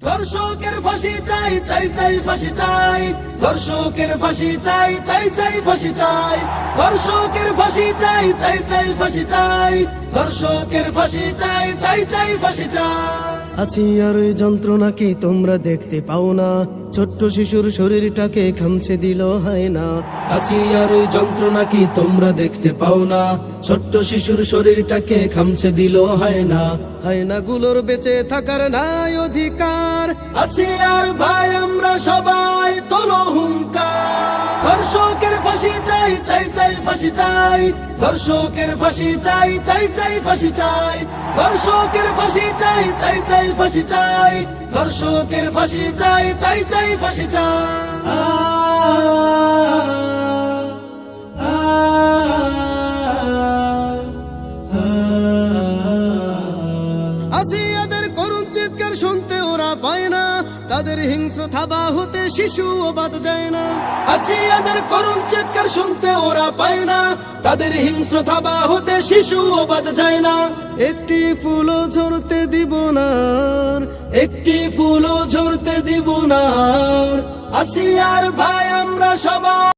ধর্ষকের ফাঁসি চাই, চাই চাই ফাঁসি চাই। ধর্ষকের ফাঁসি চাই, চাই চাই ফাঁসি চাই। ধর্ষকের ফাঁসি চাই, চাই চাই ফাঁসি চাই। ধর্ষকের ফাঁসি চাই, চাই চাই ফাঁসি চাই। আছি আর ওই যন্ত্রণা কি তোমরা দেখতে পাও না? ছোট্ট শিশুর শরীরটাকে খামছে দিল হয় না। আছি আর ওই যন্ত্রণা কি তোমরা দেখতে পাও না? ছোট্ট শিশুর শরীরটাকে খামছে দিল হয় না। হায়নাগুলোর বেঁচে থাকার নাই অধিকার। আছি আর ভাই আমরা সবাই তোলো হুঙ্কার। ধর্ষকের ফাঁসি চাই, চাই চাই ফাঁসি চাই। ধর্ষকের ফাঁসি চাই, চাই চাই ফাঁসি চাই। ধর্ষকের ফাঁসি চাই, চাই চাই ফাঁসি চাই। ধর্ষকের ফাঁসি চাই, চাই চাই ফাঁসি চাই। আসিয়াদের করুণ চিৎকার শুনতে ওরা পায় না, তাদের হিংস্র থাবা হতে শিশুও বাদ যায় না। আসিয়াদের করুণ চিৎকার শুনতে ওরা পায় না, তাদের হিংস্র থাবা হতে শিশুও বাদ যায় না। একটি ফুলও ঝরতে দিব না, একটি ফুলও ঝরতে দিব না। আসিয়ার ভাই আমরা সবাই